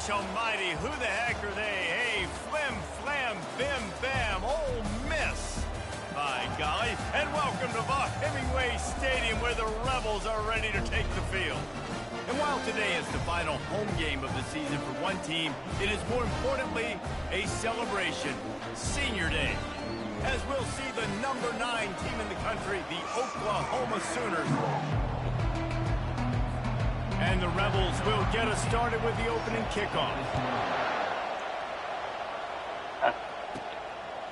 gosh almighty, who the heck are they? Hey, flim, flam, bim, bam, Ole Miss. By golly, and welcome to Hemingway Stadium where the Rebels are ready to take the field. And while today is the final home game of the season for one team, it is more importantly a celebration, Senior Day. As we'll see the number 9 team in the country, the Oklahoma Sooners. And the Rebels will get us started with the opening kickoff.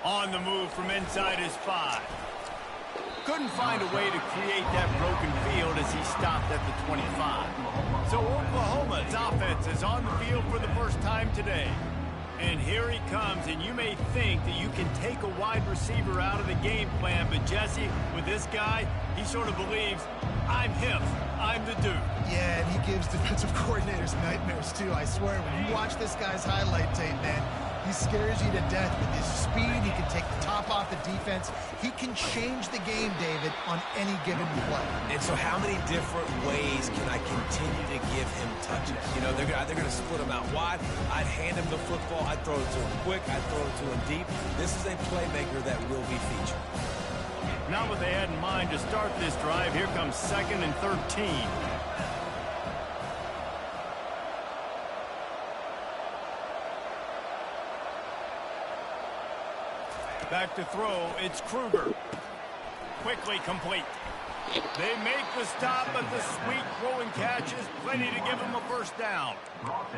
On the move from inside his 5. Couldn't find a way to create that broken field as he stopped at the 25. So Oklahoma's offense is on the field for the first time today. And here he comes, and you may think that you can take a wide receiver out of the game plan, but Jesse, with this guy, he sort of believes, I'm him, I'm the dude. Yeah, and he gives defensive coordinators nightmares too, I swear. When you watch this guy's highlight tape, man, he scares you to death with his speed. He can take the top off the defense. He can change the game, David, on any given play. And so how many different ways can I continue to give him touches? You know, they're going to split him out wide. I'd hand him the football. I'd throw it to him quick. I'd throw it to him deep. This is a playmaker that will be featured. Not what they had in mind to start this drive. Here comes 2nd and 13. Back to throw, it's Kruger. Quickly complete. They make the stop, but the sweet throwing catch is plenty to give them a first down.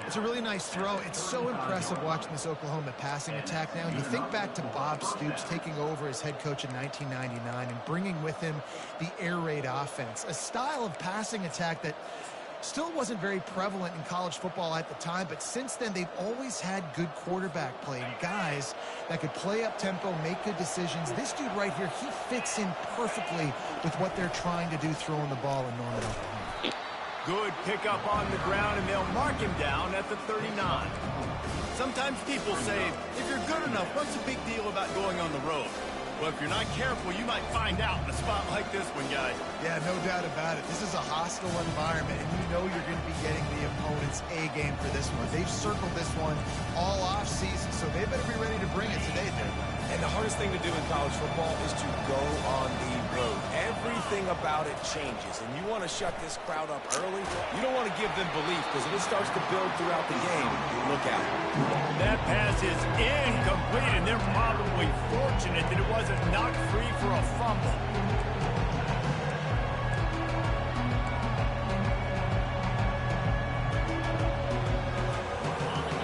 It's a really nice throw. It's so impressive watching this Oklahoma passing attack now. You think back to Bob Stoops taking over as head coach in 1999 and bringing with him the air raid offense, a style of passing attack that still wasn't very prevalent in college football at the time, but since then they've always had good quarterback play and guys that could play up tempo, make good decisions. This dude right here, he fits in perfectly with what they're trying to do throwing the ball in Norman, Oklahoma. Good pickup on the ground, and they'll mark him down at the 39. Sometimes people say, if you're good enough, what's the big deal about going on the road? Well, if you're not careful, you might find out in a spot like this one, guys. Yeah, no doubt about it. This is a hostile environment, and you know you're going to be getting the opponent's A game for this one. They've circled this one all off season, so they better be ready to bring it today, dude. And the hardest thing to do in college football is to go on the road. Everything about it changes, and you want to shut this crowd up early. You don't want to give them belief, because if it starts to build throughout the game, look out. That pass is incomplete, and they're probably fortunate that it wasn't knocked free for a fumble.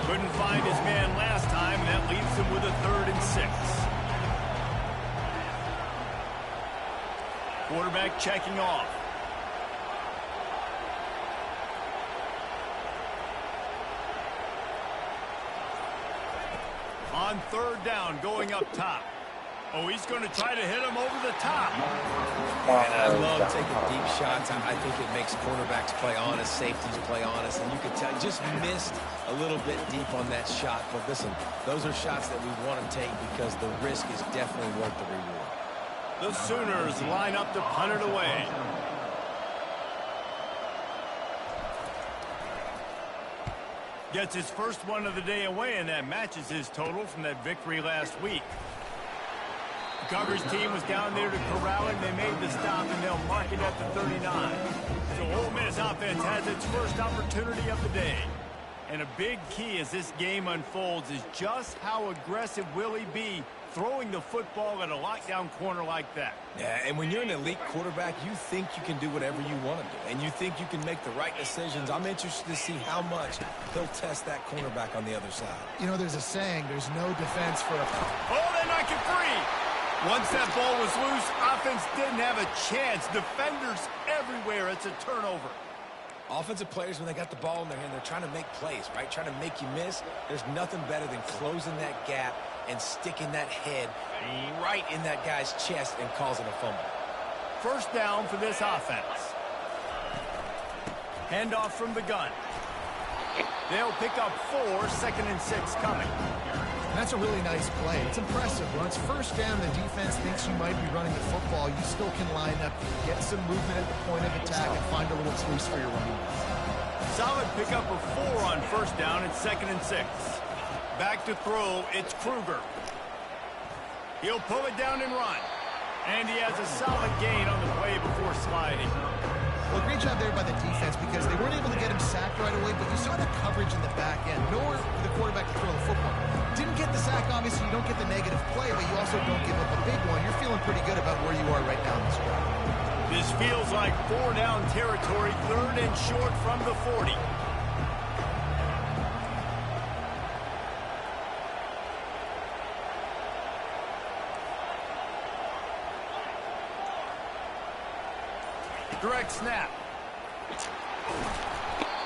Couldn't find his man last time, and that leaves him with a 3rd and 6. Quarterback checking off. On 3rd down, going up top. Oh, he's going to try to hit him over the top. And I love taking deep shots. I think it makes quarterbacks play honest, safeties play honest, and you can tell just missed a little bit deep on that shot. But listen, those are shots that we want to take because the risk is definitely worth the reward. The Sooners line up to punt it away. Gets his first one of the day away, and that matches his total from that victory last week. The coverage team was down there to corral him. They made the stop, and they'll mark it at the 39. So Ole Miss offense has its first opportunity of the day. And a big key as this game unfolds is just how aggressive will he be throwing the football at a lockdown corner like that. Yeah, and when you're an elite quarterback, you think you can do whatever you want to do, and you think you can make the right decisions. I'm interested to see how much he'll test that cornerback on the other side. You know, there's a saying, there's no defense for a... Oh, they knock it free! Once that ball was loose, offense didn't have a chance. Defenders everywhere. It's a turnover. Offensive players, when they got the ball in their hand, they're trying to make plays, right? Trying to make you miss. There's nothing better than closing that gap and sticking that head right in that guy's chest and causing a fumble. First down for this offense. Handoff from the gun. They'll pick up 4, 2nd and 6 coming. That's a really nice play. It's impressive. When it's first down, the defense thinks you might be running the football. You still can line up, get some movement at the point of attack, and find a little space for your running back. solid pickup of 4 on first down and 2nd and 6. Back to throw, it's Kruger. He'll pull it down and run. And he has a solid gain on the play before sliding. Well, great job there by the defense because they weren't able to get him sacked right away, but you saw the coverage in the back end. Nowhere for the quarterback to throw the football. Didn't get the sack, obviously. You don't get the negative play, but you also don't give up a big one. You're feeling pretty good about where you are right now in this drive. This feels like 4-down territory, 3rd and short from the 40. Direct snap.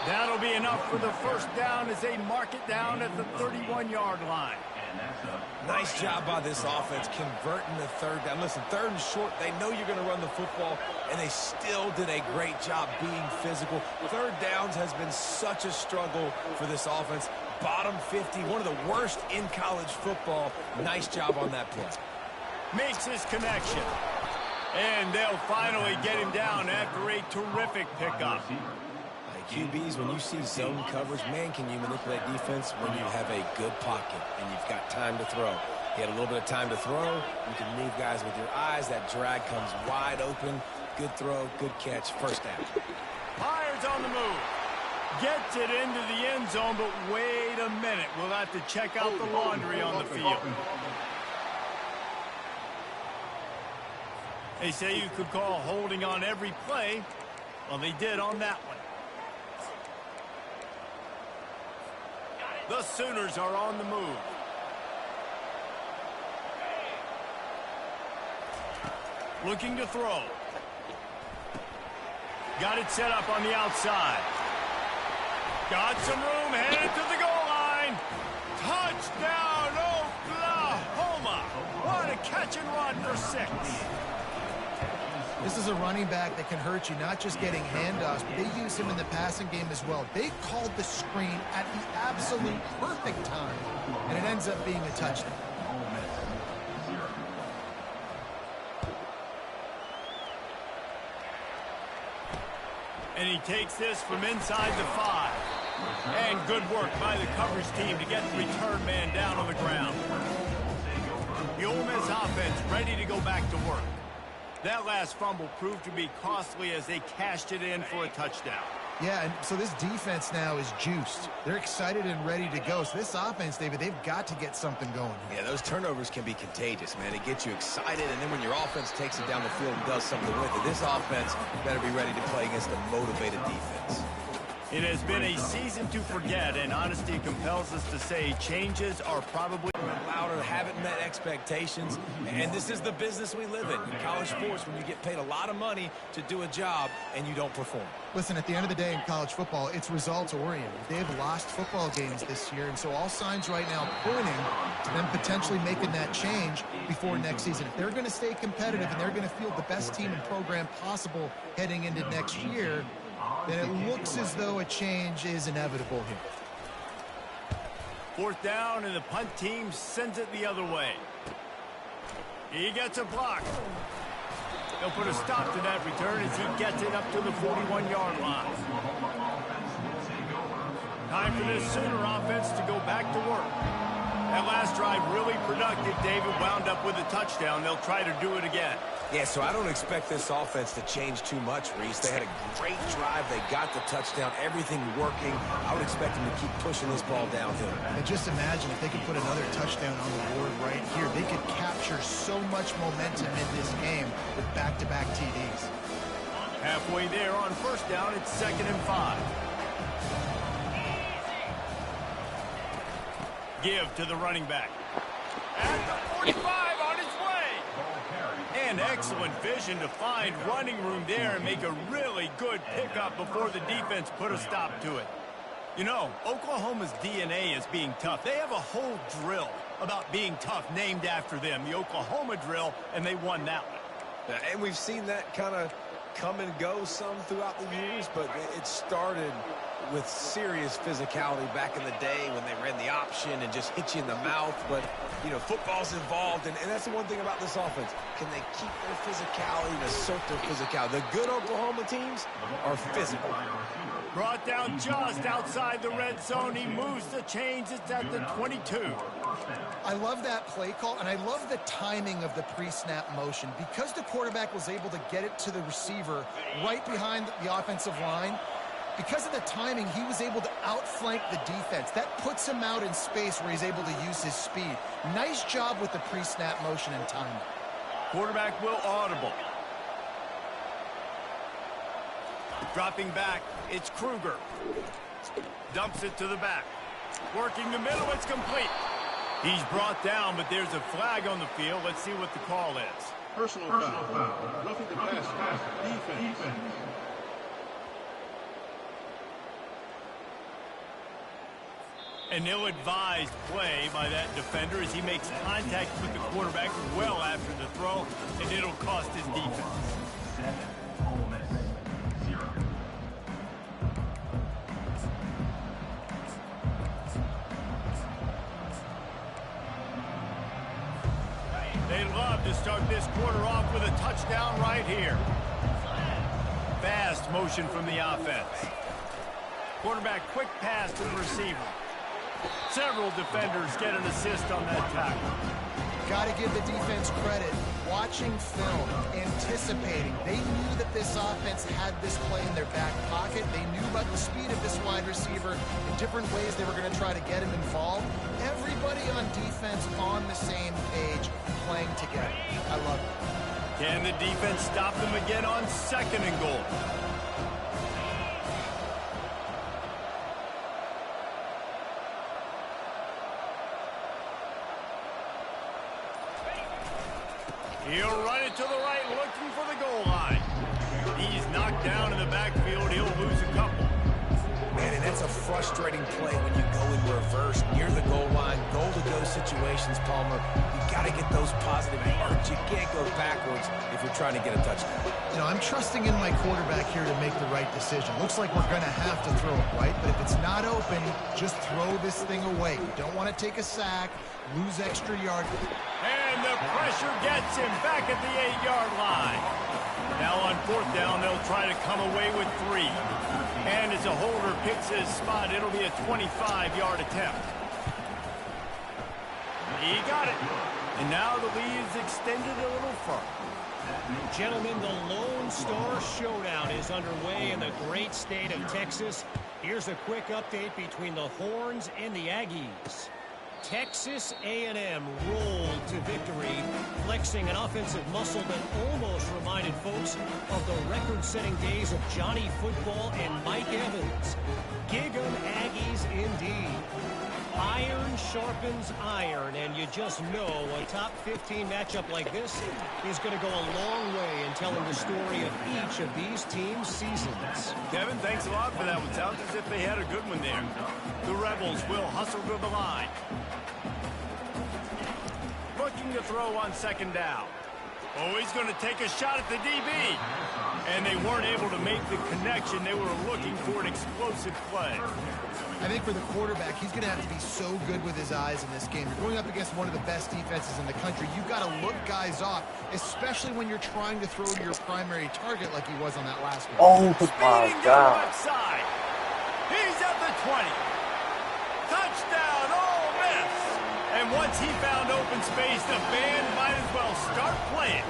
That'll be enough for the first down as they mark it down at the 31-yard line. Nice job by this offense converting the 3rd down. Listen, 3rd and short, they know you're going to run the football, and they still did a great job being physical. 3rd downs has been such a struggle for this offense. Bottom 50, one of the worst in college football. Nice job on that play. Makes his connection. And they'll finally get him down after a terrific pickup. QBs, when you see zone coverage, man, can you manipulate defense when you have a good pocket and you've got time to throw. You had a little bit of time to throw. You can move guys with your eyes. That drag comes wide open. Good throw, good catch, first down. Myers on the move. Gets it into the end zone, but wait a minute. We'll have to check out the laundry on the field. They say you could call holding on every play. Well, they did on that one. The Sooners are on the move. Looking to throw. Got it set up on the outside. Got some room, headed to the goal line. Touchdown, Oklahoma. What a catch and run for 6. This is a running back that can hurt you, not just getting handoffs, but they use him in the passing game as well. They called the screen at the absolute perfect time, and it ends up being a touchdown. And he takes this from inside the 5. And good work by the coverage team to get the return man down on the ground. The Ole Miss offense ready to go back to work. That last fumble proved to be costly as they cashed it in for a touchdown. Yeah, and so this defense now is juiced. They're excited and ready to go. So this offense, David, they've got to get something going. Yeah, those turnovers can be contagious, man. It gets you excited, and then when your offense takes it down the field and does something with it, this offense better be ready to play against a motivated defense. It has been a season to forget, and honesty compels us to say changes are probably louder, haven't met expectations, and this is the business we live in college sports, when you get paid a lot of money to do a job and you don't perform. Listen, at the end of the day in college football, it's results-oriented. They've lost football games this year, and so all signs right now pointing to them potentially making that change before next season. If they're going to stay competitive and they're going to field the best team and program possible heading into next year, then it looks as though a change is inevitable here. 4th down, and the punt team sends it the other way. He gets a block. They'll put a stop to that return as he gets it up to the 41-yard line. Time for this Sooner offense to go back to work. That last drive really productive. David wound up with a touchdown. They'll try to do it again. Yeah, so I don't expect this offense to change too much, Reese. They had a great drive. They got the touchdown. Everything working. I would expect them to keep pushing this ball downhill. And just imagine if they could put another touchdown on the board right here. They could capture so much momentum in this game with back-to-back TDs. Halfway there on first down, it's 2nd and 5. Give to the running back. At the 45 on his way. And excellent vision to find running room there and make a really good pickup before the defense put a stop to it. You know, Oklahoma's DNA is being tough. They have a whole drill about being tough named after them, the Oklahoma drill, and they won that one. And we've seen that kind of come and go some throughout the years, but it started with serious physicality back in the day when they ran the option and just hit you in the mouth. But, you know, football's involved, and that's the one thing about this offense. Can they keep their physicality and assert their physicality? The good Oklahoma teams are physical. Brought down just outside the red zone. He moves the chains. It's at the 22. I love that play call, and I love the timing of the pre-snap motion. Because the quarterback was able to get it to the receiver right behind the offensive line, because of the timing, he was able to outflank the defense. That puts him out in space where he's able to use his speed. Nice job with the pre-snap motion and timing. Quarterback will audible. Dropping back, it's Kruger. Dumps it to the back. Working the middle, it's complete. He's brought down, but there's a flag on the field. Let's see what the call is. Personal foul. Roughing the pass. Defense. An ill-advised play by that defender as he makes contact with the quarterback well after the throw, and it'll cost his defense. 7, Ole Miss, 0. They love to start this quarter off with a touchdown right here. Fast motion from the offense. Quarterback quick pass to the receiver. Several defenders get an assist on that tackle. Got to give the defense credit. Watching film, anticipating. They knew that this offense had this play in their back pocket. They knew about the speed of this wide receiver, the different ways they were going to try to get him involved. Everybody on defense on the same page, playing together. I love it. Can the defense stop them again on 2nd and goal? He'll run it to the right, looking for the goal line. He's knocked down in the backfield. He'll lose a couple. Man, and that's a frustrating play when you go in reverse near the goal line, goal-to-go situations, Palmer. You got to get those positive yards. You can't go backwards if you're trying to get a touchdown. You know, I'm trusting in my quarterback here to make the right decision. Looks like we're going to have to throw it, right? But if it's not open, just throw this thing away. You don't want to take a sack, lose extra yard. And the pressure gets him back at the 8-yard line. Now on 4th down, they'll try to come away with 3. And as a holder picks his spot, it'll be a 25-yard attempt. He got it. And now the lead is extended a little further. Gentlemen, the Lone Star Showdown is underway in the great state of Texas. Here's a quick update between the Horns and the Aggies. Texas A&M rolled to victory, flexing an offensive muscle that almost reminded folks of the record-setting days of Johnny Football and Mike Evans. Gig 'em Aggies indeed. Iron sharpens iron, and you just know a top 15 matchup like this is going to go a long way in telling the story of each of these teams' seasons. Kevin, thanks a lot for that one. Sounds as if they had a good one there. The Rebels will hustle to the line. Looking to throw on 2nd down. Oh, he's going to take a shot at the DB. And they weren't able to make the connection. They were looking for an explosive play. I think for the quarterback, he's going to have to be so good with his eyes in this game. You're going up against one of the best defenses in the country. You've got to look guys off, especially when you're trying to throw to your primary target like he was on that last one. Oh, my Speeding down the God. left side. He's at the 20. Touchdown, Ole Miss. And once he found open space, the band might as well start playing.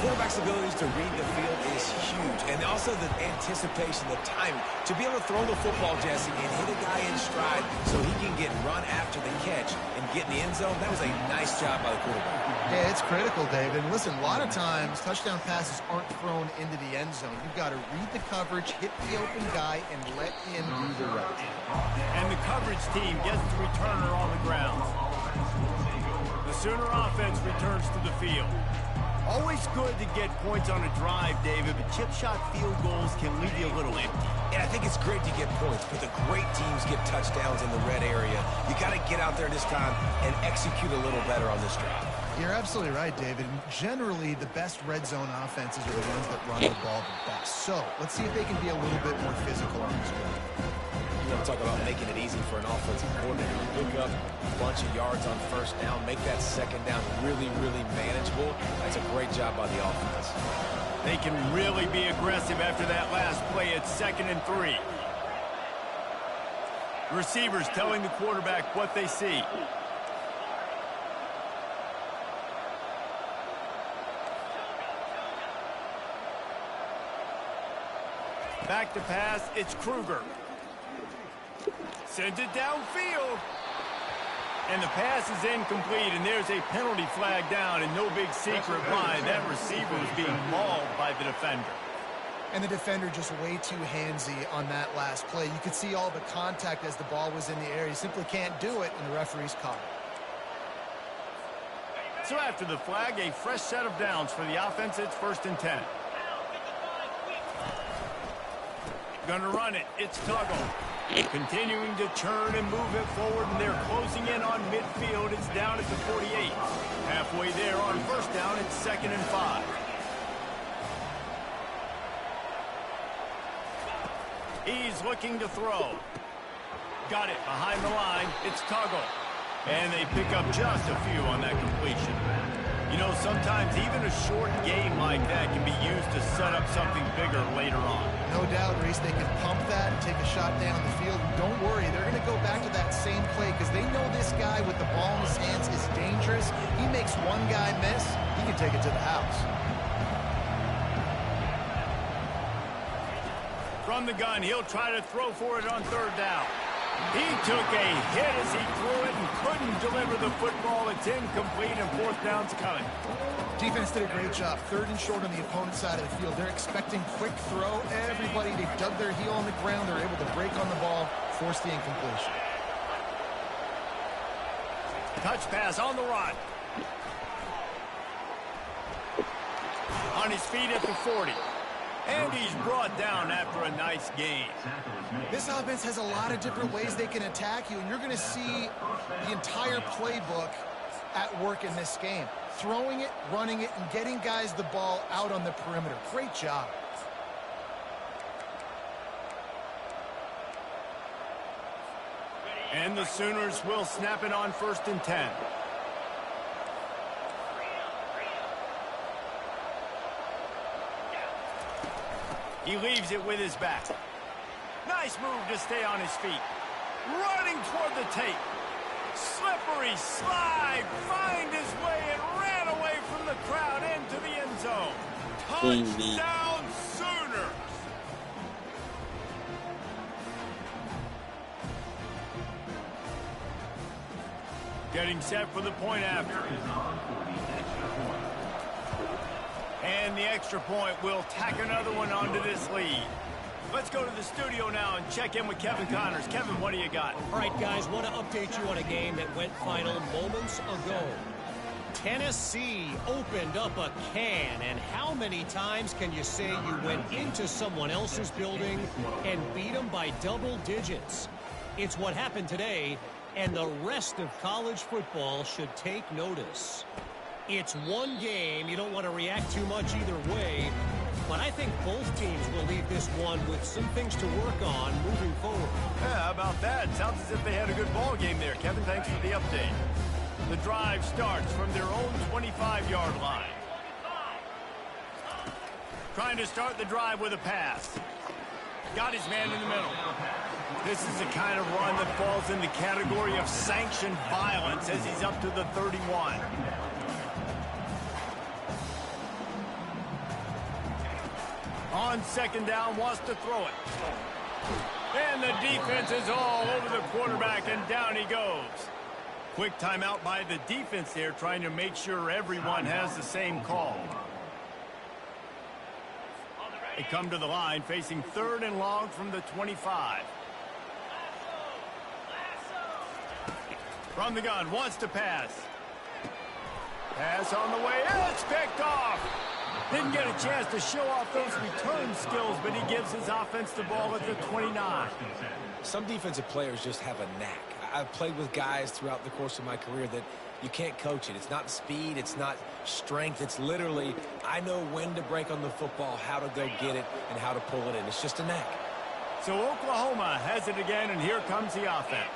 Quarterback's abilities to read the field is huge, and also the anticipation, the timing. To be able to throw the football, Jesse, and hit a guy in stride so he can get run after the catch and get in the end zone, that was a nice job by the quarterback. Yeah, it's critical, David. And listen, a lot of times, touchdown passes aren't thrown into the end zone. You've got to read the coverage, hit the open guy, and let him do the rest. And the coverage team gets the returner on the ground. The Sooner offense returns to the field. Always good to get points on a drive, David, but chip shot field goals can leave you a little empty. And I think it's great to get points, but the great teams get touchdowns in the red area. You got to get out there this time and execute a little better on this drive. You're absolutely right, David. And generally, the best red zone offenses are the ones that run the ball the best. So let's see if they can be a little bit more physical on this drive. You want to talk about making it easy for an offensive coordinator. Pick up a bunch of yards on first down. Make that second down really, really manageable. That's a great job by the offense. They can really be aggressive after that last play. It's 2nd and 3. Receivers telling the quarterback what they see. Back to pass, it's Kruger. Sends it downfield. And the pass is incomplete, and there's a penalty flag down, and no big secret why. That receiver is being mauled by the defender. And the defender just way too handsy on that last play. You could see all the contact as the ball was in the air. He simply can't do it, and the referee's caught it. So after the flag, a fresh set of downs for the offense. It's 1st and 10. Gonna run it. It's Tuggle. Continuing to churn and move it forward, and they're closing in on midfield. It's down at the 48. Halfway there on first down, it's 2nd and 5. He's looking to throw. Got it behind the line. It's Tuggle. And they pick up just a few on that completion. You know, sometimes even a short game like that can be used to set up something bigger later on. No doubt, Reese, they can pump that and take a shot down the field. And don't worry, they're going to go back to that same play because they know this guy with the ball in his hands is dangerous. He makes one guy miss, he can take it to the house. From the gun, he'll try to throw for it on 3rd down. He took a hit as he threw it and couldn't deliver the football. It's incomplete, and 4th down's coming. Defense did a great job. 3rd and short on the opponent's side of the field. They're expecting quick throw. Everybody, they dug their heel on the ground. They're able to break on the ball, force the incompletion. Touch pass on the run. On his feet at the 40. And he's brought down after a nice gain. This offense has a lot of different ways they can attack you, and you're going to see the entire playbook at work in this game. Throwing it, running it, and getting guys the ball out on the perimeter. Great job. And the Sooners will snap it on 1st and 10. He leaves it with his back. Nice move to stay on his feet. Running toward the tape. Slippery slide. Find his way and ran away from the crowd into the end zone. Touchdown Sooners. Getting set for the point after. And the extra point will tack another one onto this lead. Let's go to the studio now and check in with Kevin Connors. Kevin, what do you got? All right, guys, want to update you on a game that went final moments ago. Tennessee opened up a can, and how many times can you say you went into someone else's building and beat them by double digits? It's what happened today, and the rest of college football should take notice. It's one game. You don't want to react too much either way, but I think both teams will leave this one with some things to work on moving forward. Yeah, how about that? Sounds as if they had a good ball game there. Kevin, thanks for the update. The drive starts from their own 25-yard line. Trying to start the drive with a pass. Got his man in the middle. This is the kind of run that falls in the category of sanctioned violence as he's up to the 31. On 2nd down, wants to throw it. And the defense is all over the quarterback, and down he goes. Quick timeout by the defense there, trying to make sure everyone has the same call. They come to the line, facing 3rd and long from the 25. From the gun, wants to pass. Pass on the way, it's picked off. Didn't get a chance to show off those return skills, but he gives his offense the ball at the 29. Some defensive players just have a knack. I've played with guys throughout the course of my career that You can't coach it. It's not speed. It's not strength. It's literally, I know when to break on the football, how to go get it, and how to pull it in. It's just a knack. So Oklahoma has it again, and here comes the offense.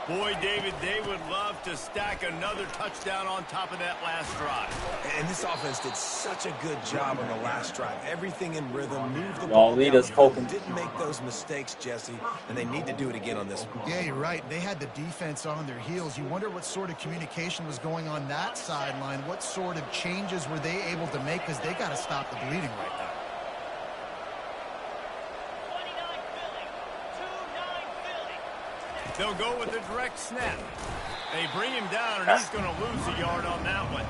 Boy, David, they would love to stack another touchdown on top of that last drive. And this offense did such a good job on the last drive. Everything in rhythm, moved the ball down the field, didn't make those mistakes, Jesse, and they need to do it again on this one. Yeah, you're right. They had the defense on their heels. You wonder what sort of communication was going on that sideline. What sort of changes were they able to make, because they got to stop the bleeding right now. They'll go with a direct snap. They bring him down, and he's going to lose a yard on that one.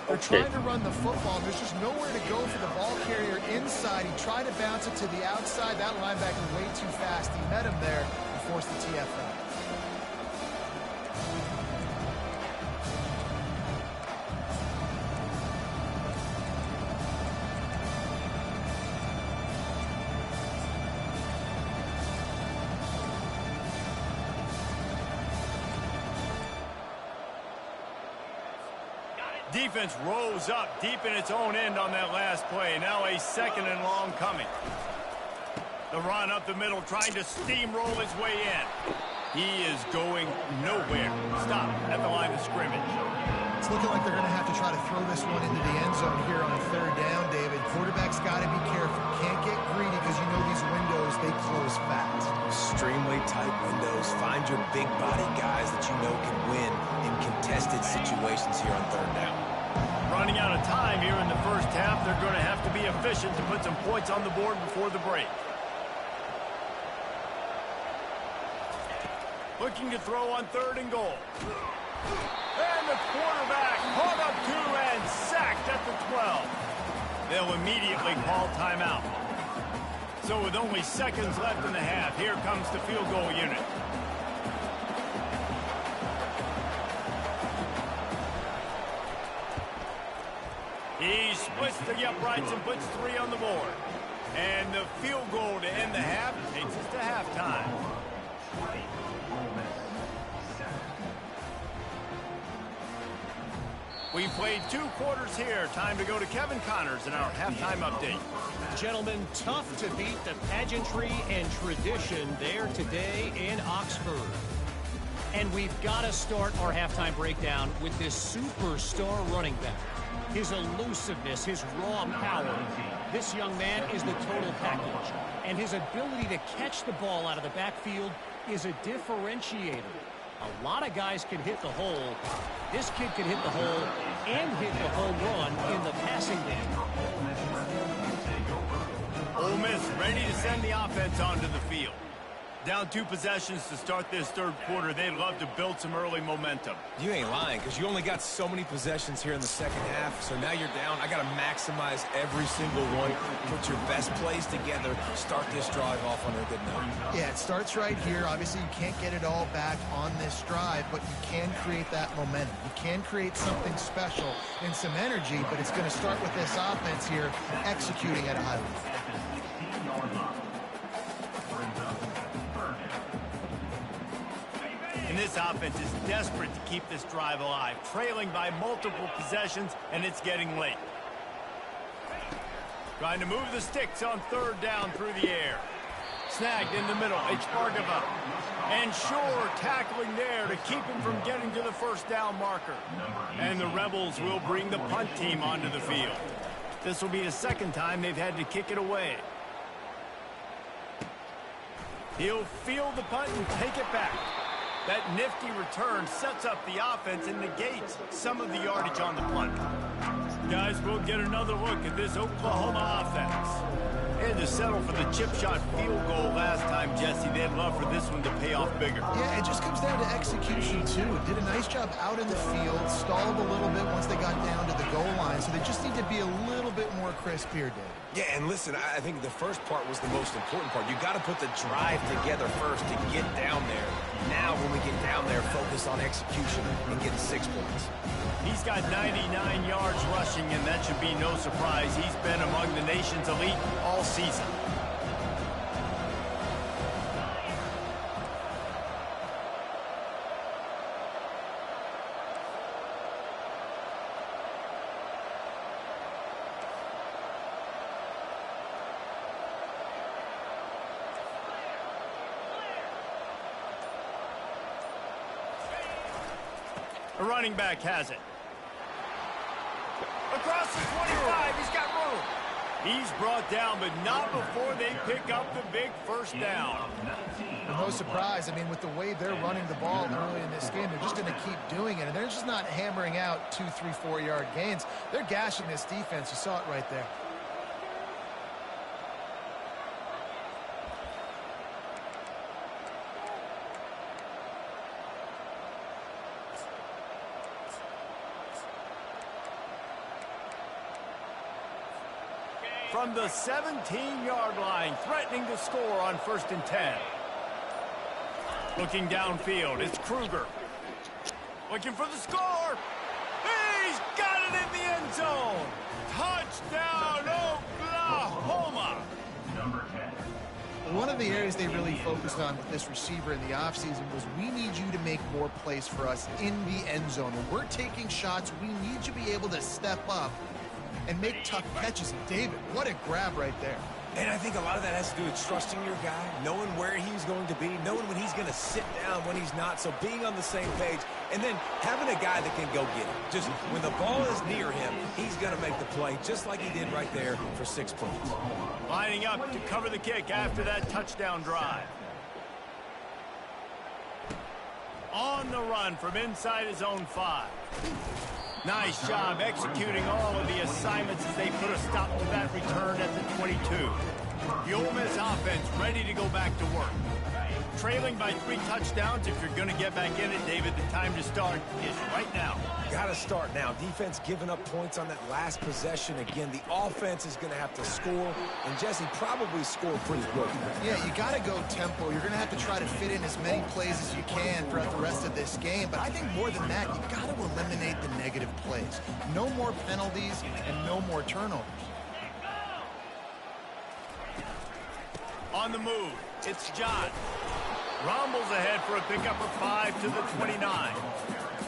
They're trying to run the football. There's just nowhere to go for the ball carrier inside. He tried to bounce it to the outside. That linebacker way too fast. He met him there and forced the TFL. Defense rose up deep in its own end on that last play. Now a 2nd and long coming. The run up the middle, trying to steamroll his way in. He is going nowhere. Stop at the line of scrimmage. It's looking like they're going to have to try to throw this one into the end zone here on 3rd down, David. Quarterback's got to be careful. Can't get greedy, because you know these windows, they close fast. Extremely tight windows. Find your big body guys that you know can win in contested situations here on 3rd down. Running out of time here in the first half. They're going to have to be efficient to put some points on the board before the break. Looking to throw on 3rd and goal. And the quarterback caught up to and sacked at the 12. They'll immediately call timeout. So with only seconds left in the half, here comes the field goal unit. He splits the uprights and puts 3 on the board. And the field goal to end the half takes us to halftime. We played 2 quarters here. Time to go to Kevin Connors in our halftime update. Gentlemen, tough to beat the pageantry and tradition there today in Oxford. And we've got to start our halftime breakdown with this superstar running back. His elusiveness, his raw power. This young man is the total package. And his ability to catch the ball out of the backfield is a differentiator. A lot of guys can hit the hole. This kid can hit the hole and hit the home run in the passing game. Ole Miss ready to send the offense onto the field. Down 2 possessions to start this 3rd quarter. They'd love to build some early momentum. You ain't lying, because you only got so many possessions here in the 2nd half, so now you're down. I got to maximize every single one. Put your best plays together. Start this drive off on a good note. Yeah, it starts right here. Obviously, you can't get it all back on this drive, but you can create that momentum. You can create something special and some energy, but it's going to start with this offense here executing at a high level. And this offense is desperate to keep this drive alive, trailing by multiple possessions, and it's getting late. Trying to move the sticks on 3rd down through the air. Snagged in the middle, it's Bargava. And Shore tackling there to keep him from getting to the 1st down marker. And the Rebels will bring the punt team onto the field. This will be the 2nd time they've had to kick it away. He'll field the punt and take it back. That nifty return sets up the offense and negates some of the yardage on the punt. Guys, we'll get another look at this Oklahoma offense. They had to settle for the chip shot field goal last time, Jesse. They'd love for this one to pay off bigger. Yeah, it just comes down to execution, too. Did a nice job out in the field, stalled a little bit once they got down to the goal line, so they just need to be a little bit more crisp here, Dave. Yeah, and listen, I think the first part was the most important part. You got to put the drive together first to get down there. Now, when we get down there, focus on execution and get 6 points. He's got 99 yards rushing, and that should be no surprise. He's been among the nation's elite all season. The running back has it. Across the 25, he's got room. He's brought down, but not before they pick up the big first down. Well, no surprise. I mean, with the way they're running the ball early in this game, they're just going to keep doing it. And they're just not hammering out 2, 3, 4-yard gains. They're gashing this defense. You saw it right there. From the 17-yard line, threatening to score on 1st and 10. Looking downfield, it's Kruger. Looking for the score. He's got it in the end zone. Touchdown, Oklahoma. Number 10. One of the areas they really focused on with this receiver in the offseason was we need you to make more plays for us in the end zone. When we're taking shots, we need you to be able to step up and make tough catches. And David, what a grab right there. And I think a lot of that has to do with trusting your guy, knowing where he's going to be, knowing when he's going to sit down, when he's not. So being on the same page, and then having a guy that can go get it. Just when the ball is near him, he's going to make the play, just like he did right there for 6 points. Lining up to cover the kick after that touchdown drive. On the run from inside his own 5. Nice job executing all of the assignments as they put a stop to that return at the 22. The Ole Miss offense ready to go back to work. Trailing by 3 touchdowns. If you're going to get back in it, David, the time to start is right now. Got to start now. Defense giving up points on that last possession. Again, the offense is going to have to score, and Jesse probably scored pretty quick. Yeah, you got to go tempo. You're going to have to try to fit in as many plays as you can throughout the rest of this game. But I think more than that, you got to eliminate the negative plays. No more penalties and no more turnovers. On the move, it's John. Rumbles ahead for a pickup of 5 to the 29.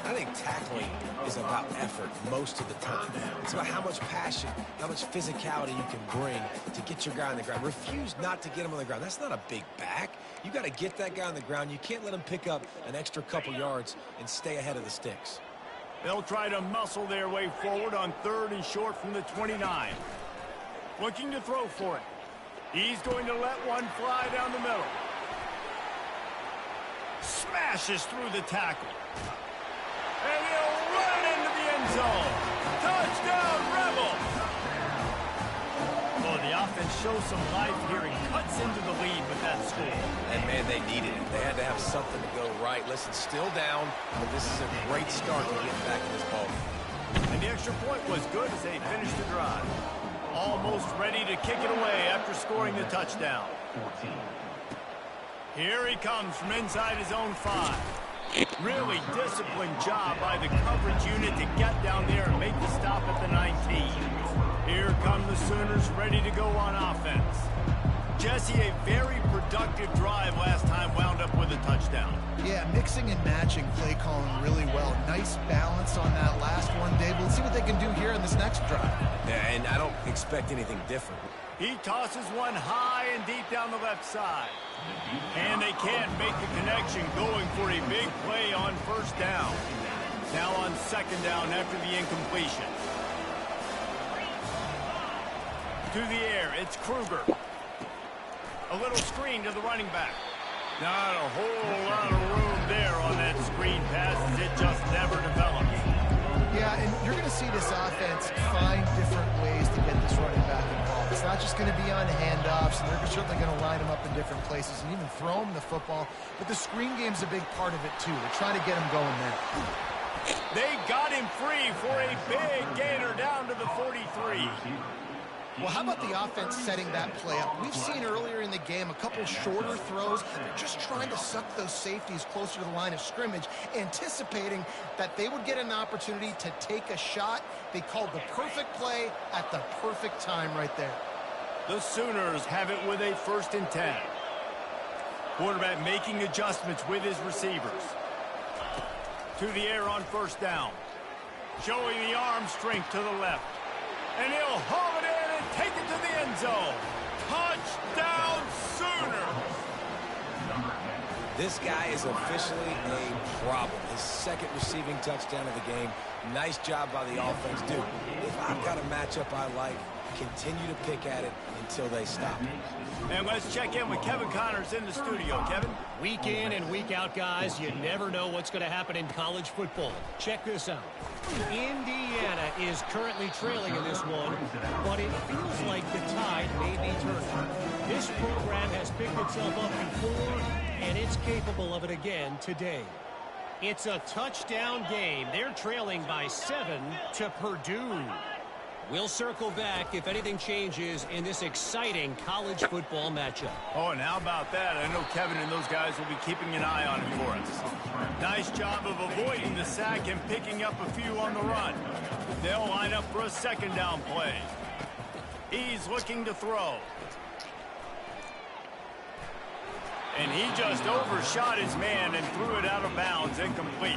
I think tackling is about effort most of the time. It's about how much passion, how much physicality you can bring to get your guy on the ground. Refuse not to get him on the ground. That's not a big back. You got to get that guy on the ground. You can't let him pick up an extra couple yards and stay ahead of the sticks. They'll try to muscle their way forward on 3rd and short from the 29. Looking to throw for it. He's going to let one fly down the middle. Smashes through the tackle. And he'll run into the end zone. Touchdown, Rebel! Oh, the offense shows some life here and cuts into the lead with that score. And, man, they needed it. They had to have something to go right. Listen, still down, but this is a great start to get back in this ball game. And the extra point was good as they finished the drive. Almost ready to kick it away after scoring the touchdown. 14. Here he comes from inside his own 5. Really disciplined job by the coverage unit to get down there and make the stop at the 19. Here come the Sooners ready to go on offense. Jesse, a very productive drive last time wound up with a touchdown. Yeah, mixing and matching play calling really well. Nice balance on that last one, Dave. Let's see what they can do here in this next drive. Yeah, and I don't expect anything different. He tosses one high and deep down the left side. And they can't make the connection, going for a big play on 1st down. Now on 2nd down after the incompletion. To the air, it's Kruger. A little screen to the running back. Not a whole lot of room there on that screen pass as it just never develops. Yeah, and you're going to see this offense find different ways to get this running back involved. It's not just going to be on handoffs, and they're certainly going to line them up in different places and even throw them the football. But the screen game's a big part of it, too. They're trying to get him going there. They got him free for a big gainer down to the 43. Well, how about the offense setting that play up? We've seen earlier in the game a couple shorter throws. They're just trying to suck those safeties closer to the line of scrimmage, anticipating that they would get an opportunity to take a shot. They called the perfect play at the perfect time right there. The Sooners have it with a 1st and 10. Quarterback making adjustments with his receivers. To the air on 1st down. Showing the arm strength to the left. And he'll haul it in and take it to the end zone. Touchdown, Sooners! This guy is officially a problem. His second receiving touchdown of the game. Nice job by the offense. Dude, if I've got a matchup I like, continue to pick at it until they stop. And let's check in with Kevin Connors in the studio. Kevin? Week in and week out, guys, you never know what's going to happen in college football. Check this out. Indiana is currently trailing in this one, but it feels like the tide may be turning. This program has picked itself up before, and it's capable of it again today. It's a touchdown game. They're trailing by 7 to Purdue. We'll circle back if anything changes in this exciting college football matchup. Oh, and how about that? I know Kevin and those guys will be keeping an eye on it for us. Nice job of avoiding the sack and picking up a few on the run. They'll line up for a second down play. He's looking to throw. And he just overshot his man and threw it out of bounds, incomplete.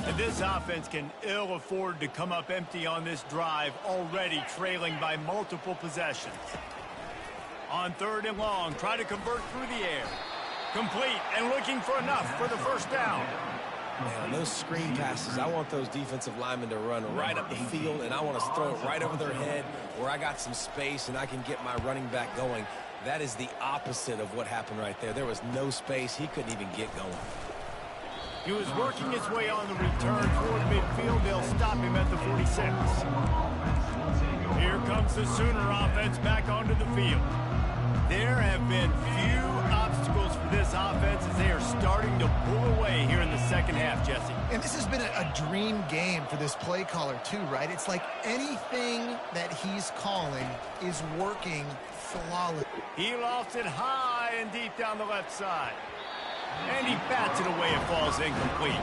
And this offense can ill afford to come up empty on this drive, already trailing by multiple possessions. On 3rd and long, try to convert through the air. Complete and looking for enough for the first down. Man, those screen passes, I want those defensive linemen to run right up the field, and I want to throw it right over their head where I got some space and I can get my running back going. That is the opposite of what happened right there. There was no space. He couldn't even get going. He was working his way on the return toward midfield. They'll stop him at the 46. Here comes the Sooner offense back onto the field. There have been few obstacles for this offense as they are starting to pull away here in the second half, Jesse. And this has been a dream game for this play caller too, right? It's like anything that he's calling is working flawlessly. He lofts it high and deep down the left side. And he bats it away. It falls incomplete.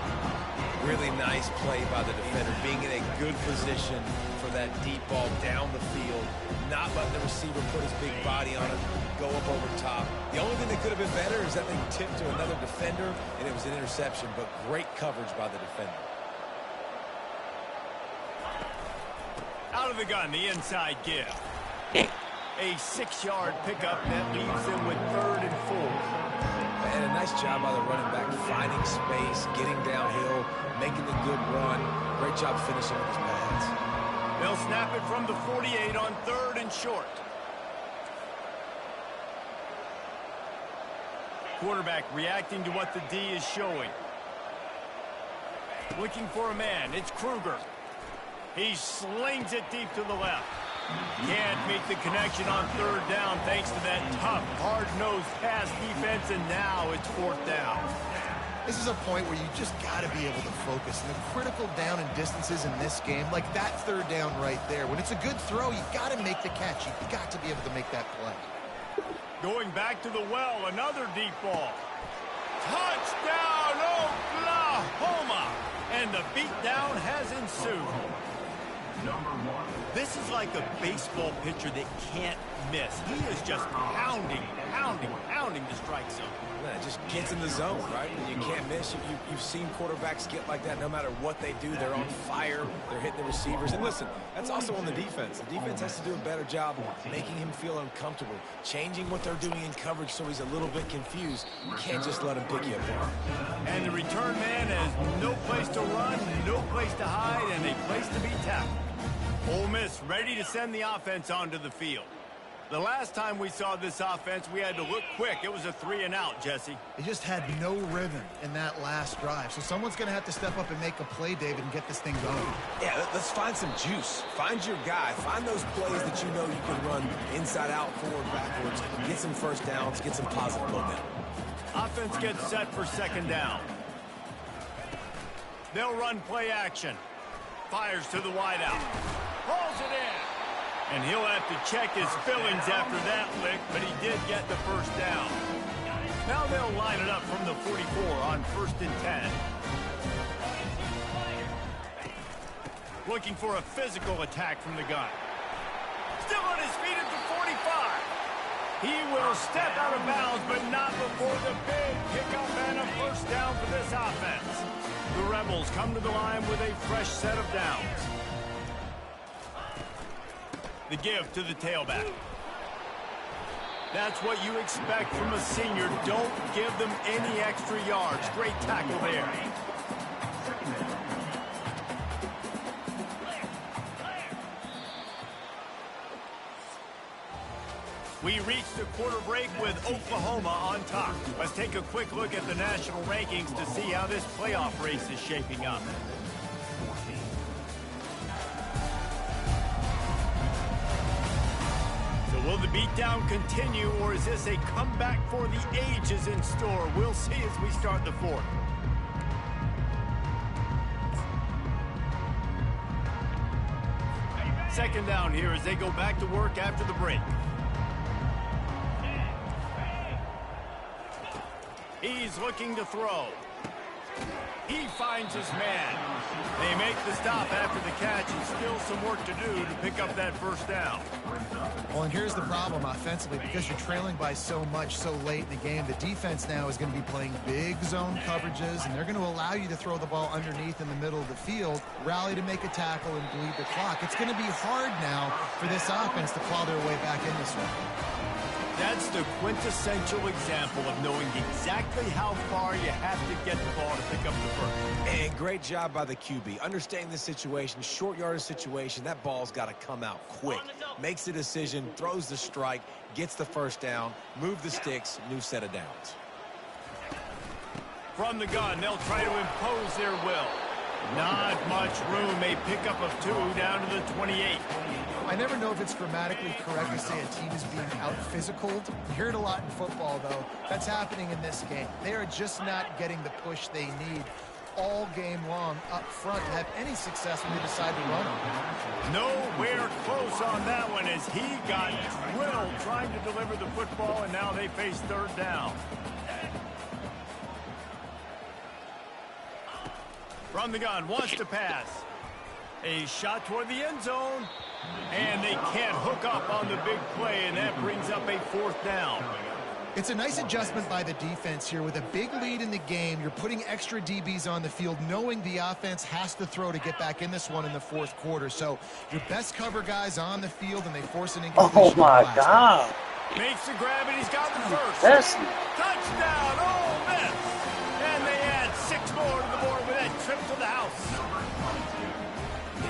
Really nice play by the defender, being in a good position for that deep ball down the field, not letting the receiver put his big body on it, go up over top. The only thing that could have been better is that they tipped to another defender, and it was an interception, but great coverage by the defender. Out of the gun, the inside give. A 6-yard pickup that leaves them with 3rd and 4. And a nice job by the running back, finding space, getting downhill, making the good run. Great job finishing with his pads. They'll snap it from the 48 on 3rd and short. Quarterback reacting to what the D is showing. Looking for a man. It's Kruger. He slings it deep to the left. Can't make the connection on 3rd down thanks to that tough, hard-nosed pass defense, and now it's 4th down. This is a point where you just got to be able to focus. And the critical down and distances in this game, like that 3rd down right there, when it's a good throw, you got to make the catch. You got to be able to make that play. Going back to the well, another deep ball. Touchdown, Oklahoma! And the beatdown has ensued. This is like a baseball pitcher that can't miss. He is just pounding the strike zone. Yeah, it just gets in the zone, right? And you can't miss. You've seen quarterbacks get like that no matter what they do. They're on fire. They're hitting the receivers. And listen, that's also on the defense. The defense has to do a better job making him feel uncomfortable, changing what they're doing in coverage so he's a little bit confused. You can't just let him pick you apart. And the return man has no place to run, no place to hide, and a place to be tackled. Ole Miss ready to send the offense onto the field. The last time we saw this offense, we had to look quick. It was a 3-and-out, Jesse. They just had no rhythm in that last drive. So someone's going to have to step up and make a play, David, and get this thing going. Yeah, let's find some juice. Find your guy. Find those plays that you know you can run inside out, forward, backwards. Get some first downs. Get some positive momentum. Offense gets set for 2nd down. They'll run play action. Fires to the wideout. Pulls it in. And he'll have to check his fillings after that lick, but he did get the first down. Now they'll line it up from the 44 on 1st and 10. Looking for a physical attack from the gun. Still on his feet at the 45. He will step out of bounds, but not before the big pickup and a first down for this offense. The Rebels come to the line with a fresh set of downs. The give to the tailback. That's what you expect from a senior. Don't give them any extra yards. Great tackle there. We reached the quarter break with Oklahoma on top. Let's take a quick look at the national rankings to see how this playoff race is shaping up. So will the beatdown continue, or is this a comeback for the ages in store? We'll see as we start the fourth. Second down here as they go back to work after the break. He's looking to throw. He finds his man. They make the stop after the catch, and still some work to do to pick up that first down. Well, and here's the problem offensively. Because you're trailing by so much so late in the game, the defense now is going to be playing big zone coverages, and they're going to allow you to throw the ball underneath in the middle of the field, rally to make a tackle, and bleed the clock. It's going to be hard now for this offense to claw their way back in this one. That's the quintessential example of knowing exactly how far you have to get the ball to pick up the first. And great job by the QB. Understanding the situation, short yardage situation, that ball's got to come out quick. Makes the decision, throws the strike, gets the first down, move the sticks, new set of downs. From the gun, they'll try to impose their will. Not much room, a pickup of 2 down to the 28. I never know if it's grammatically correct to say a team is being out-physicaled. You hear it a lot in football, though. That's happening in this game. They are just not getting the push they need all game long up front to have any success when they decide to run them. Nowhere close on that one as he got drilled trying to deliver the football, and now they face third down. From the gun, wants to pass. A shot toward the end zone. And they can't hook up on the big play, and that brings up a fourth down. It's a nice adjustment by the defense here. With a big lead in the game, you're putting extra DBs on the field, knowing the offense has to throw to get back in this one in the fourth quarter. So your best cover guys on the field, and they force an incompletion. Oh, my God. Makes the grab, and he's got the first. That's Touchdown, Ole Miss! And they add 6 more to the board with that trip to the house.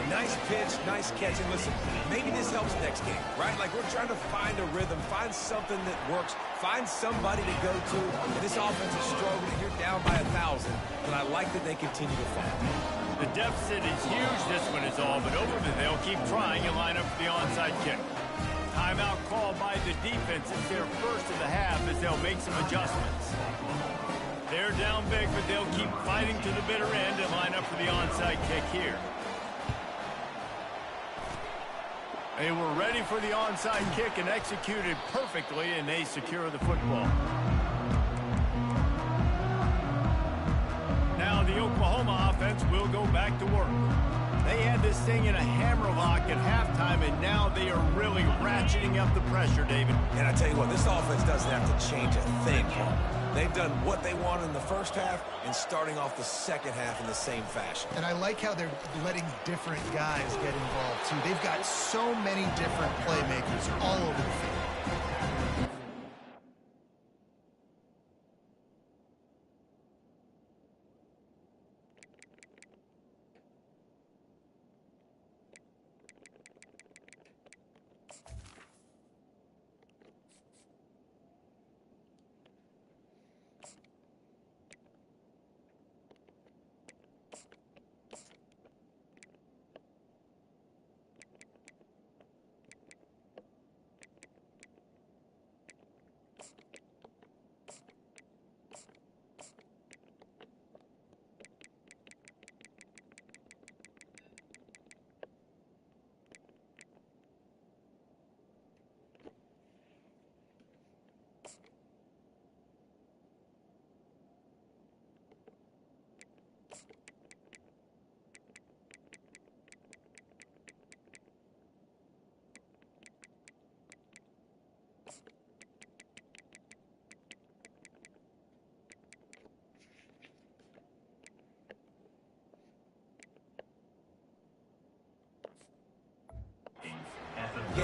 Nice pitch, nice catch, and listen, maybe this helps next game, right? Like we're trying to find a rhythm, find something that works, find somebody to go to, and this offense is struggling. You're down by 1,000, but I like that they continue to fight. The deficit is huge, this one is all, but over that they'll keep trying and line up for the onside kick. Timeout called by the defense. It's their first of the half as they'll make some adjustments. They're down big, but they'll keep fighting to the bitter end and line up for the onside kick here. They were ready for the onside kick and executed perfectly, and they secure the football. Now the Oklahoma offense will go back to work. They had this thing in a hammerlock at halftime, and now they are really ratcheting up the pressure, David. And I tell you what, this offense doesn't have to change a thing. They've done what they wanted in the first half and starting off the second half in the same fashion. And I like how they're letting different guys get involved, too. They've got so many different playmakers all over the field.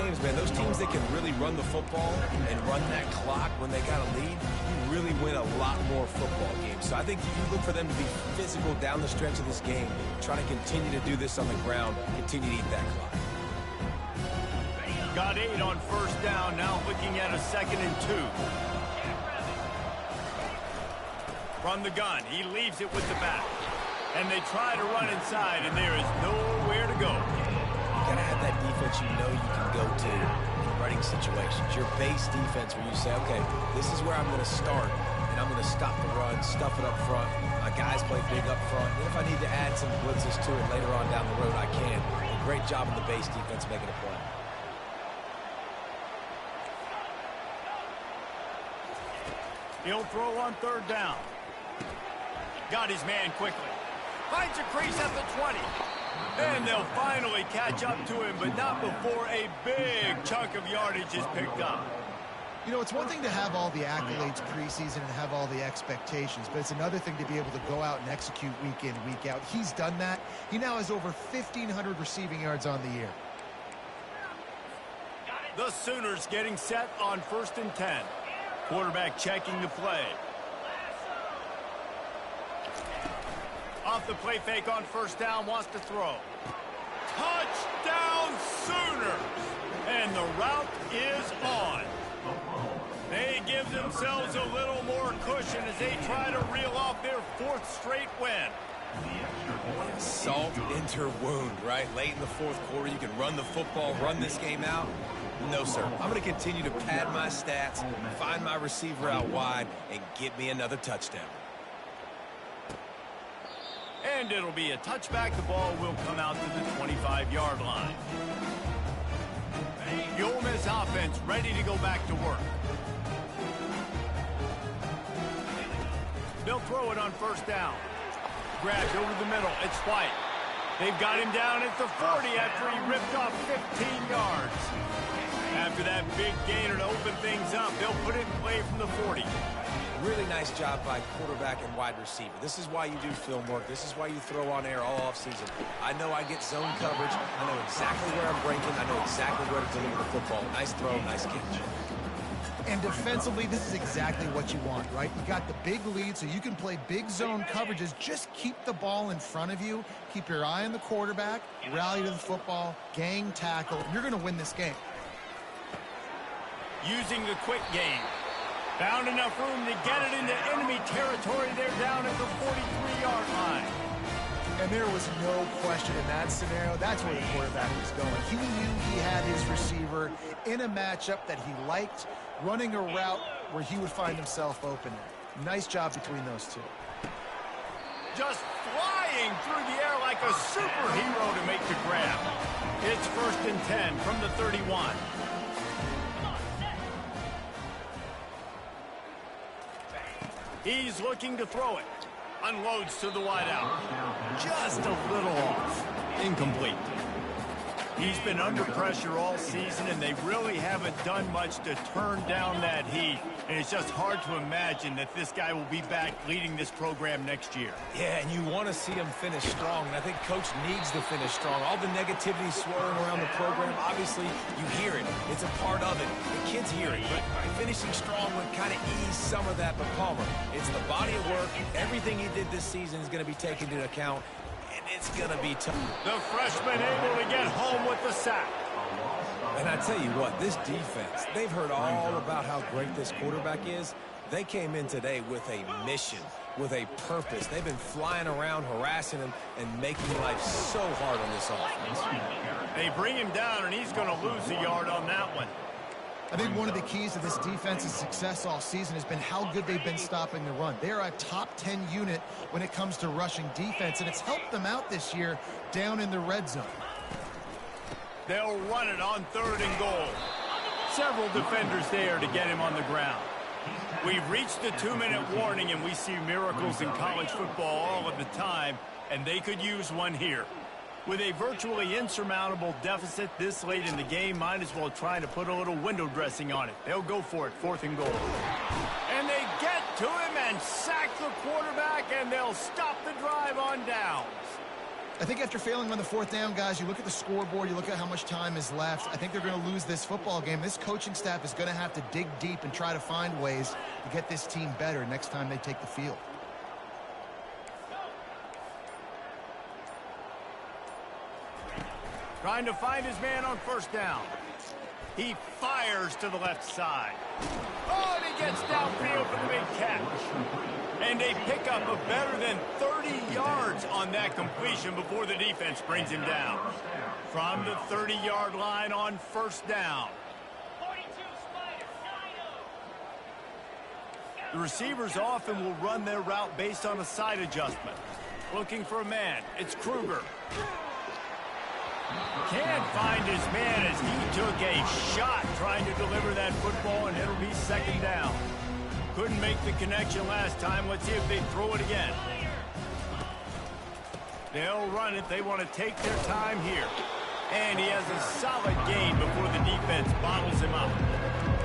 games, man. Those teams that can really run the football and run that clock when they got a lead, you really win a lot more football games. So I think you look for them to be physical down the stretch of this game, try to continue to do this on the ground, continue to eat that clock. Got 8 on first down, now looking at a 2nd and 2. From the gun, he leaves it with the back. And they try to run inside, and there is nowhere to go. You got to have that defense you know you can go to in running situations. Your base defense where you say, okay, this is where I'm going to start, and I'm going to stop the run, stuff it up front. My guys play big up front. And if I need to add some blitzes to it later on down the road, I can. A great job in the base defense making a play. He'll throw on 3rd down. Got his man quickly. Finds a crease at the 20. And they'll finally catch up to him, but not before a big chunk of yardage is picked up. You know, it's one thing to have all the accolades preseason and have all the expectations, but it's another thing to be able to go out and execute week in, week out. He's done that. He now has over 1,500 receiving yards on the year. The Sooners getting set on 1st and 10. Quarterback checking the play. Off the play fake on 1st down, wants to throw. Touchdown Sooners! And the route is on. They give themselves a little more cushion as they try to reel off their 4th straight win. Salt into wound, right? Late in the 4th quarter, you can run the football, run this game out. No, sir. I'm going to continue to pad my stats, find my receiver out wide, and get me another touchdown. And it'll be a touchback. The ball will come out to the 25-yard line. The Ole Miss offense ready to go back to work. They'll throw it on 1st down. Grabbed over the middle. It's White. They've got him down at the 40 after he ripped off 15 yards. After that big gainer to open things up, they'll put it in play from the 40. Really nice job by quarterback and wide receiver. This is why you do film work. This is why you throw on air all offseason. I know I get zone coverage. I know exactly where I'm breaking. I know exactly where to deliver the football. Nice throw, nice catch. And defensively, this is exactly what you want, right? You got the big lead, so you can play big zone coverages. Just keep the ball in front of you. Keep your eye on the quarterback. Rally to the football. Gang tackle. You're going to win this game. Using the quick game. Found enough room to get it into enemy territory. They're down at the 43-yard line. And there was no question in that scenario. That's where the quarterback was going. He knew he had his receiver in a matchup that he liked, running a route where he would find himself open. Nice job between those two. Just flying through the air like a superhero to make the grab. It's 1st and 10 from the 31. He's looking to throw it. Unloads to the wideout. Just a little off. Incomplete. He's been under pressure all season, and they really haven't done much to turn down that heat. And it's just hard to imagine that this guy will be back leading this program next year. Yeah, and you want to see him finish strong, and I think Coach needs to finish strong. All the negativity swirling around the program, obviously, you hear it. It's a part of it. The kids hear it, but finishing strong would kind of ease some of that. But Palmer, it's the body of work. Everything he did this season is going to be taken into account. And it's going to be tough. The freshman able to get home with the sack. And I tell you what, this defense, they've heard all about how great this quarterback is. They came in today with a mission, with a purpose. They've been flying around, harassing him, and making life so hard on this offense. They bring him down, and he's going to lose a yard on that one. I think one of the keys to this defense's success all season has been how good they've been stopping the run. They are a top 10 unit when it comes to rushing defense, and it's helped them out this year down in the red zone. They'll run it on 3rd and goal. Several defenders there to get him on the ground. We've reached the 2-minute warning, and we see miracles in college football all of the time, and they could use one here. With a virtually insurmountable deficit this late in the game, might as well try to put a little window dressing on it. They'll go for it, 4th and goal. And they get to him and sack the quarterback, and they'll stop the drive on downs. I think after failing on the 4th down, guys, you look at the scoreboard, you look at how much time is left. I think they're going to lose this football game. This coaching staff is going to have to dig deep and try to find ways to get this team better next time they take the field. Trying to find his man on 1st down. He fires to the left side. Oh, and he gets downfield for the big catch. And they pick up a better than 30 yards on that completion before the defense brings him down. From the 30-yard line on 1st down. The receivers often will run their route based on a side adjustment. Looking for a man. It's Kruger. Can't find his man as he took a shot trying to deliver that football, and it'll be 2nd down. Couldn't make the connection last time. Let's see if they throw it again. They'll run it. They want to take their time here. And he has a solid gain before the defense bottles him up.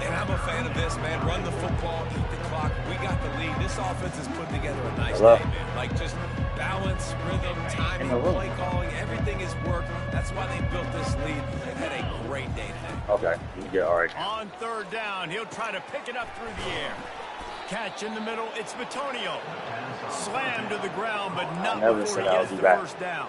And I'm a fan of this, man. Run the football, eat the clock. We got the lead. This offense is putting together a nice day, man. Like just balance, rhythm, timing, play calling, everything is worked. That's why they built this lead. They've had a great day today. Okay, yeah, all right. On 3rd down, he'll try to pick it up through the air. Catch in the middle, it's Batonio. Slammed to the ground, but not before he gets the 1st down.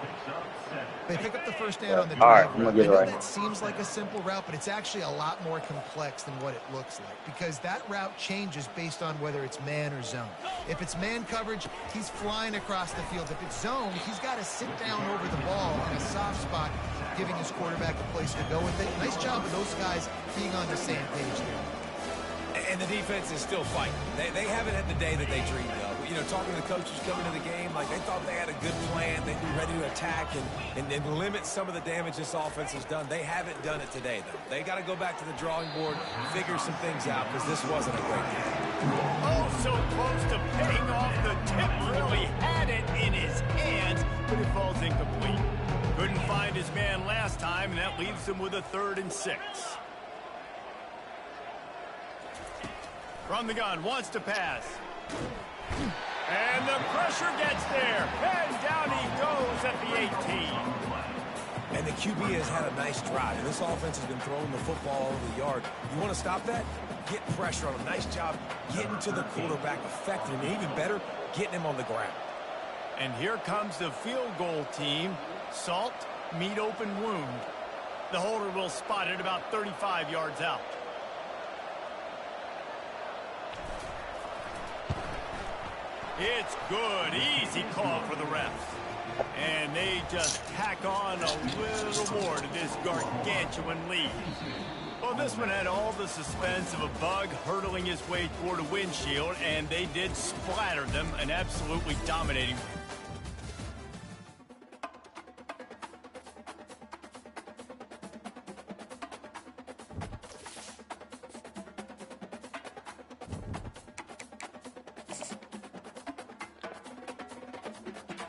They pick up the 1st down on the all right, drive. I'm gonna get it right. That seems like a simple route, but it's actually a lot more complex than what it looks like because that route changes based on whether it's man or zone. If it's man coverage, he's flying across the field. If it's zone, he's got to sit down over the ball in a soft spot, giving his quarterback a place to go with it. Nice job of those guys being on the same page there. And the defense is still fighting. They haven't had the day that they dreamed of. You know, talking to the coaches coming to the game, like they thought they had a good plan. They'd be ready to attack and limit some of the damage this offense has done. They haven't done it today, though. They got to go back to the drawing board, figure some things out, because this wasn't a great game. Oh, so close to paying off the tip. Really had it in his hands, but it falls incomplete. Couldn't find his man last time, and that leaves him with a 3rd and 6. From the gun, wants to pass. And the pressure gets there. And down he goes at the 18. And the QB has had a nice drive. And this offense has been throwing the football over the yard. You want to stop that? Get pressure on him. Nice job getting to the quarterback, affecting him. Even better, getting him on the ground. And here comes the field goal team. Salt, meet open wound. The holder will spot it about 35 yards out. It's good. Easy call for the refs. And they just tack on a little more to this gargantuan lead. Well, this one had all the suspense of a bug hurtling his way toward a windshield, and they did splatter them, an absolutely dominating